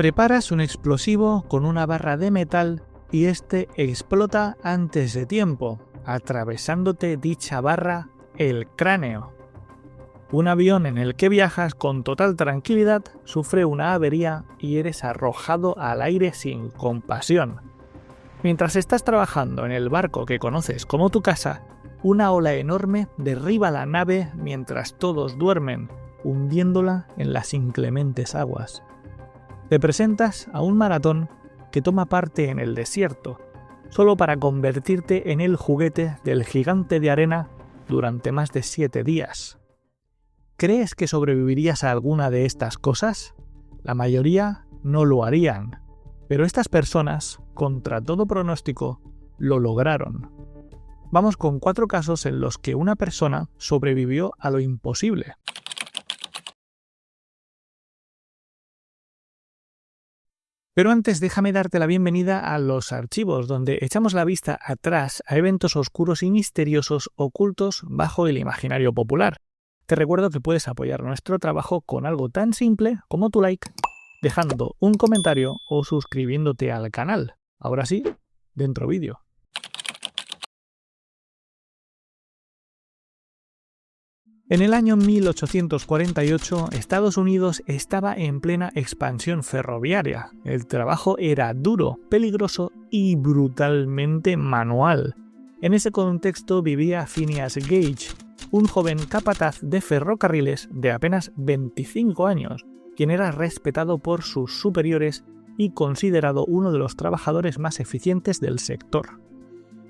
Preparas un explosivo con una barra de metal y este explota antes de tiempo, atravesándote dicha barra el cráneo. Un avión en el que viajas con total tranquilidad sufre una avería y eres arrojado al aire sin compasión. Mientras estás trabajando en el barco que conoces como tu casa, una ola enorme derriba la nave mientras todos duermen, hundiéndola en las inclementes aguas. Te presentas a un maratón que toma parte en el desierto, solo para convertirte en el juguete del gigante de arena durante más de 7 días. ¿Crees que sobrevivirías a alguna de estas cosas? La mayoría no lo harían, pero estas personas, contra todo pronóstico, lo lograron. Vamos con 4 casos en los que una persona sobrevivió a lo imposible. Pero antes déjame darte la bienvenida a los archivos, donde echamos la vista atrás a eventos oscuros y misteriosos ocultos bajo el imaginario popular. Te recuerdo que puedes apoyar nuestro trabajo con algo tan simple como tu like, dejando un comentario o suscribiéndote al canal. Ahora sí, dentro vídeo. En el año 1848, Estados Unidos estaba en plena expansión ferroviaria. El trabajo era duro, peligroso y brutalmente manual. En ese contexto vivía Phineas Gage, un joven capataz de ferrocarriles de apenas 25 años, quien era respetado por sus superiores y considerado uno de los trabajadores más eficientes del sector.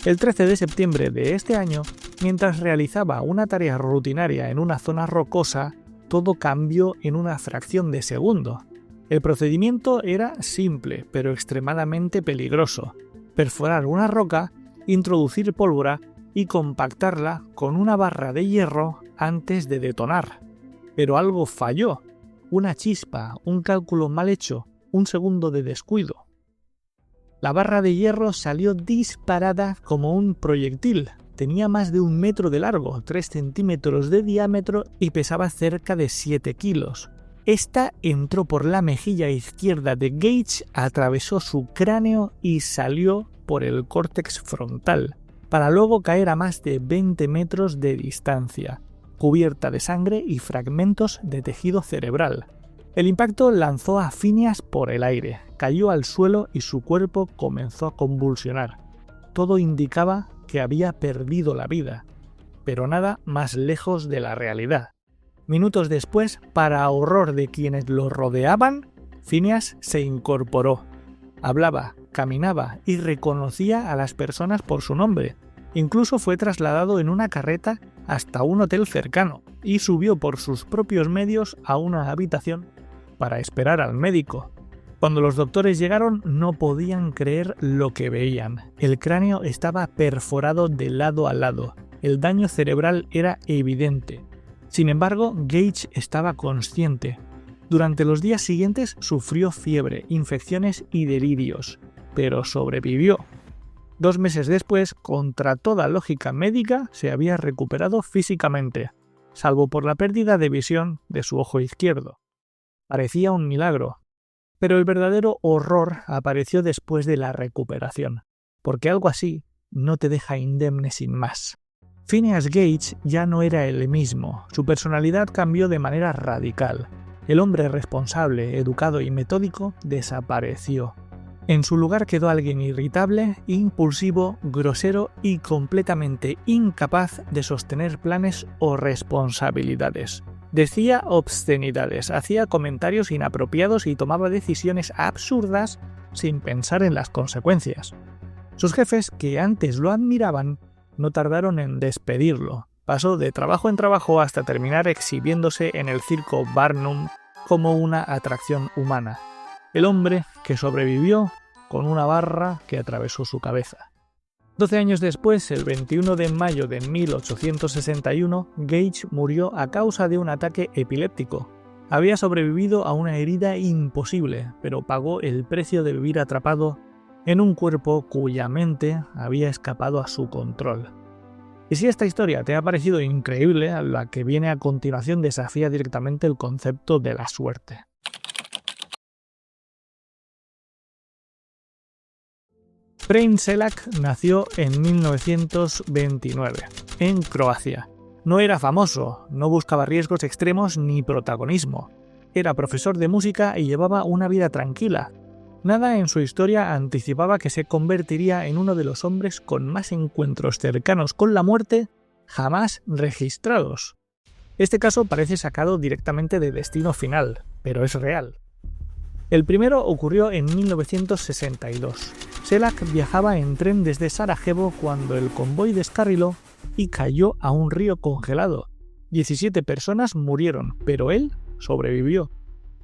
El 13 de septiembre de este año, mientras realizaba una tarea rutinaria en una zona rocosa, todo cambió en una fracción de segundo. El procedimiento era simple, pero extremadamente peligroso: perforar una roca, introducir pólvora y compactarla con una barra de hierro antes de detonar. Pero algo falló: una chispa, un cálculo mal hecho, un segundo de descuido. La barra de hierro salió disparada como un proyectil. Tenía más de 1 metro de largo, 3 centímetros de diámetro y pesaba cerca de 7 kilos. Esta entró por la mejilla izquierda de Gage, atravesó su cráneo y salió por el córtex frontal, para luego caer a más de 20 metros de distancia, cubierta de sangre y fragmentos de tejido cerebral. El impacto lanzó a Phineas por el aire, cayó al suelo y su cuerpo comenzó a convulsionar. Todo indicaba que había perdido la vida, pero nada más lejos de la realidad. Minutos después, para horror de quienes lo rodeaban, Phineas se incorporó. Hablaba, caminaba y reconocía a las personas por su nombre. Incluso fue trasladado en una carreta hasta un hotel cercano y subió por sus propios medios a una habitación para esperar al médico. Cuando los doctores llegaron, no podían creer lo que veían. El cráneo estaba perforado de lado a lado. El daño cerebral era evidente. Sin embargo, Gage estaba consciente. Durante los días siguientes sufrió fiebre, infecciones y delirios, pero sobrevivió. 2 meses después, contra toda lógica médica, se había recuperado físicamente, salvo por la pérdida de visión de su ojo izquierdo. Parecía un milagro, pero el verdadero horror apareció después de la recuperación, porque algo así no te deja indemne sin más. Phineas Gage ya no era el mismo, su personalidad cambió de manera radical. El hombre responsable, educado y metódico desapareció. En su lugar quedó alguien irritable, impulsivo, grosero y completamente incapaz de sostener planes o responsabilidades. Decía obscenidades, hacía comentarios inapropiados y tomaba decisiones absurdas sin pensar en las consecuencias. Sus jefes, que antes lo admiraban, no tardaron en despedirlo. Pasó de trabajo en trabajo hasta terminar exhibiéndose en el circo Barnum como una atracción humana. El hombre que sobrevivió con una barra que atravesó su cabeza. 12 años después, el 21 de mayo de 1861, Gage murió a causa de un ataque epiléptico. Había sobrevivido a una herida imposible, pero pagó el precio de vivir atrapado en un cuerpo cuya mente había escapado a su control. Y si esta historia te ha parecido increíble, la que viene a continuación desafía directamente el concepto de la suerte. Frein Selak nació en 1929, en Croacia. No era famoso, no buscaba riesgos extremos ni protagonismo. Era profesor de música y llevaba una vida tranquila. Nada en su historia anticipaba que se convertiría en uno de los hombres con más encuentros cercanos con la muerte jamás registrados. Este caso parece sacado directamente de Destino Final, pero es real. El primero ocurrió en 1962. Selak viajaba en tren desde Sarajevo cuando el convoy descarriló y cayó a un río congelado. 17 personas murieron, pero él sobrevivió.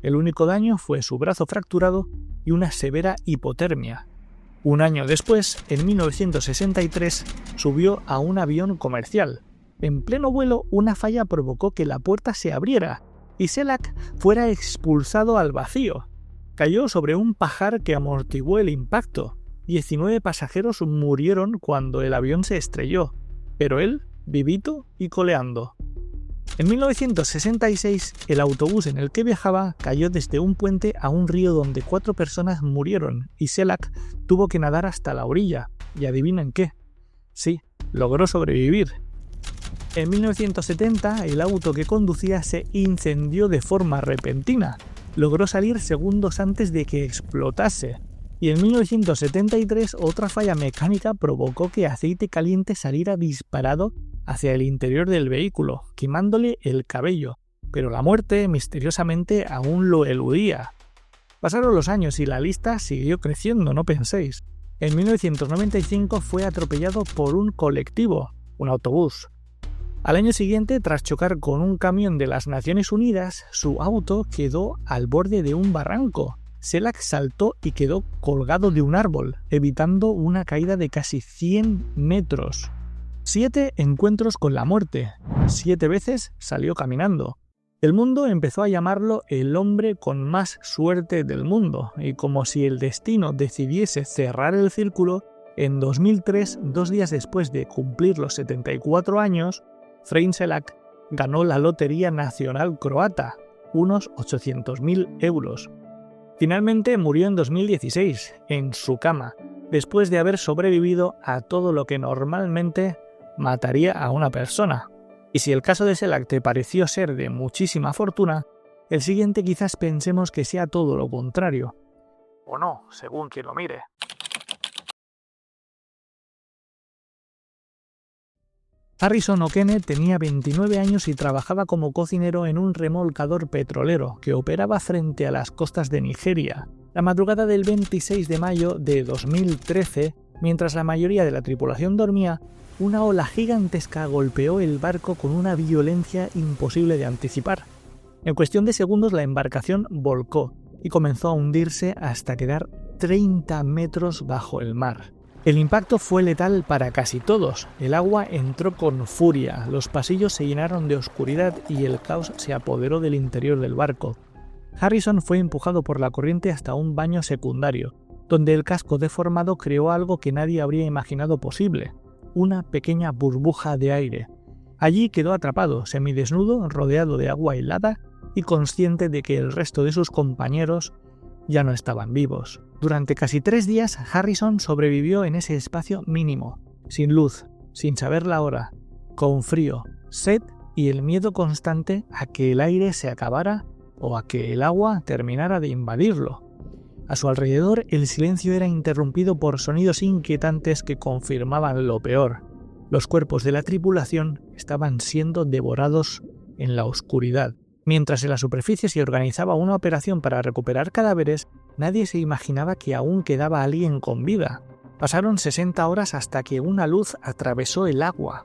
El único daño fue su brazo fracturado y una severa hipotermia. Un año después, en 1963, subió a un avión comercial. En pleno vuelo, una falla provocó que la puerta se abriera y Selak fuera expulsado al vacío. Cayó sobre un pajar que amortiguó el impacto. 19 pasajeros murieron cuando el avión se estrelló, pero él, vivito y coleando. En 1966, el autobús en el que viajaba cayó desde un puente a un río donde 4 personas murieron y Selak tuvo que nadar hasta la orilla. ¿Y adivinen qué? Sí, logró sobrevivir. En 1970, el auto que conducía se incendió de forma repentina. Logró salir segundos antes de que explotase. Y en 1973, otra falla mecánica provocó que aceite caliente saliera disparado hacia el interior del vehículo, quemándole el cabello, pero la muerte misteriosamente aún lo eludía. Pasaron los años y la lista siguió creciendo, no penséis. En 1995 fue atropellado por un colectivo, un autobús. Al año siguiente, tras chocar con un camión de las Naciones Unidas, su auto quedó al borde de un barranco. Selak saltó y quedó colgado de un árbol, evitando una caída de casi 100 metros. 7 encuentros con la muerte. 7 veces salió caminando. El mundo empezó a llamarlo el hombre con más suerte del mundo, y como si el destino decidiese cerrar el círculo, en 2003, 2 días después de cumplir los 74 años, Frein Selak ganó la Lotería Nacional Croata, unos 800.000 euros. Finalmente murió en 2016, en su cama, después de haber sobrevivido a todo lo que normalmente mataría a una persona. Y si el caso de Selak te pareció ser de muchísima fortuna, el siguiente quizás pensemos que sea todo lo contrario. O no, según quien lo mire. Harrison O'Kene tenía 29 años y trabajaba como cocinero en un remolcador petrolero que operaba frente a las costas de Nigeria. La madrugada del 26 de mayo de 2013, mientras la mayoría de la tripulación dormía, una ola gigantesca golpeó el barco con una violencia imposible de anticipar. En cuestión de segundos la embarcación volcó y comenzó a hundirse hasta quedar 30 metros bajo el mar. El impacto fue letal para casi todos. El agua entró con furia, los pasillos se llenaron de oscuridad y el caos se apoderó del interior del barco. Harrison fue empujado por la corriente hasta un baño secundario, donde el casco deformado creó algo que nadie habría imaginado posible: una pequeña burbuja de aire. Allí quedó atrapado, semidesnudo, rodeado de agua helada y consciente de que el resto de sus compañeros ya no estaban vivos. Durante casi 3 días, Harrison sobrevivió en ese espacio mínimo, sin luz, sin saber la hora, con frío, sed y el miedo constante a que el aire se acabara o a que el agua terminara de invadirlo. A su alrededor, el silencio era interrumpido por sonidos inquietantes que confirmaban lo peor. Los cuerpos de la tripulación estaban siendo devorados en la oscuridad. Mientras en la superficie se organizaba una operación para recuperar cadáveres, nadie se imaginaba que aún quedaba alguien con vida. Pasaron 60 horas hasta que una luz atravesó el agua.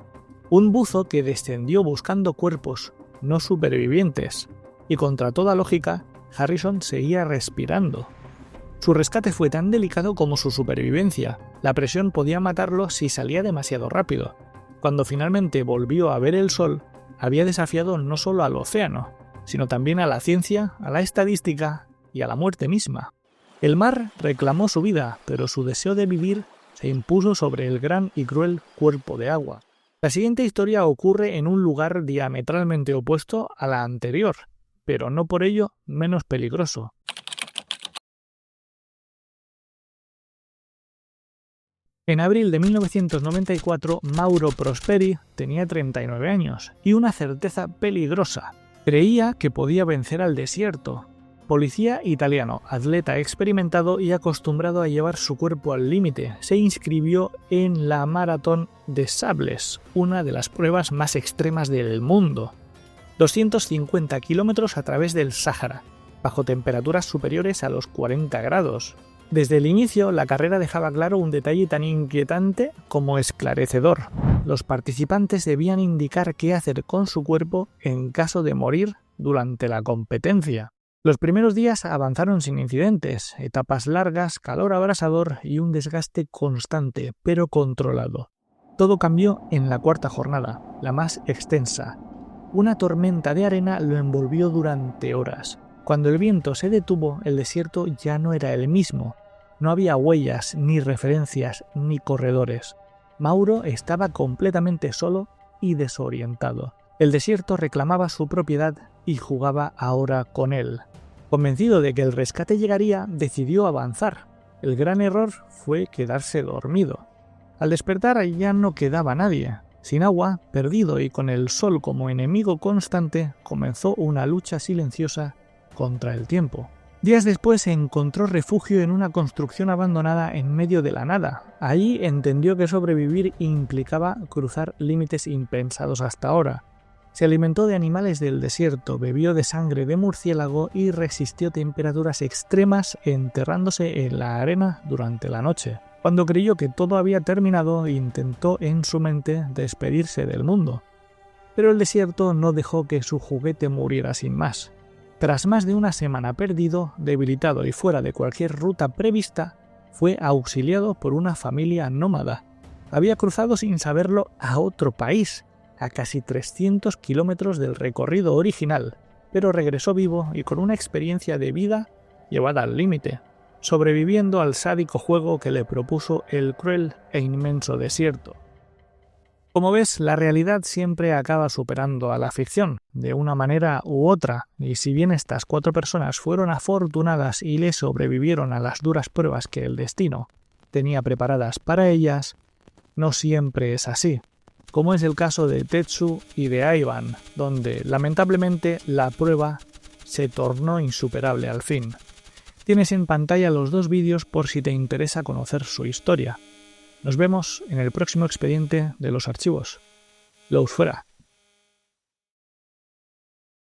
Un buzo que descendió buscando cuerpos no supervivientes. Y contra toda lógica, Harrison seguía respirando. Su rescate fue tan delicado como su supervivencia. La presión podía matarlo si salía demasiado rápido. Cuando finalmente volvió a ver el sol, había desafiado no solo al océano, sino también a la ciencia, a la estadística y a la muerte misma. El mar reclamó su vida, pero su deseo de vivir se impuso sobre el gran y cruel cuerpo de agua. La siguiente historia ocurre en un lugar diametralmente opuesto a la anterior, pero no por ello menos peligroso. En abril de 1994, Mauro Prosperi tenía 39 años y una certeza peligrosa. Creía que podía vencer al desierto. Policía italiano, atleta experimentado y acostumbrado a llevar su cuerpo al límite, se inscribió en la Maratón de Sables, una de las pruebas más extremas del mundo. 250 kilómetros a través del Sáhara, bajo temperaturas superiores a los 40 grados. Desde el inicio, la carrera dejaba claro un detalle tan inquietante como esclarecedor. Los participantes debían indicar qué hacer con su cuerpo en caso de morir durante la competencia. Los primeros días avanzaron sin incidentes, etapas largas, calor abrasador y un desgaste constante, pero controlado. Todo cambió en la cuarta jornada, la más extensa. Una tormenta de arena lo envolvió durante horas. Cuando el viento se detuvo, el desierto ya no era el mismo. No había huellas, ni referencias, ni corredores. Mauro estaba completamente solo y desorientado. El desierto reclamaba su propiedad y jugaba ahora con él. Convencido de que el rescate llegaría, decidió avanzar. El gran error fue quedarse dormido. Al despertar ya no quedaba nadie. Sin agua, perdido y con el sol como enemigo constante, comenzó una lucha silenciosa contra el tiempo. Días después encontró refugio en una construcción abandonada en medio de la nada. Allí entendió que sobrevivir implicaba cruzar límites impensados hasta ahora. Se alimentó de animales del desierto, bebió de sangre de murciélago y resistió temperaturas extremas enterrándose en la arena durante la noche. Cuando creyó que todo había terminado, intentó en su mente despedirse del mundo. Pero el desierto no dejó que su juguete muriera sin más. Tras más de una semana perdido, debilitado y fuera de cualquier ruta prevista, fue auxiliado por una familia nómada. Había cruzado sin saberlo a otro país, a casi 300 kilómetros del recorrido original, pero regresó vivo y con una experiencia de vida llevada al límite, sobreviviendo al sádico juego que le propuso el cruel e inmenso desierto. Como ves, la realidad siempre acaba superando a la ficción, de una manera u otra, y si bien estas 4 personas fueron afortunadas y le sobrevivieron a las duras pruebas que el destino tenía preparadas para ellas, no siempre es así, como es el caso de Tetsu y de Ivan, donde lamentablemente la prueba se tornó insuperable al fin. Tienes en pantalla los 2 vídeos por si te interesa conocer su historia. Nos vemos en el próximo expediente de los archivos. Luz fuera.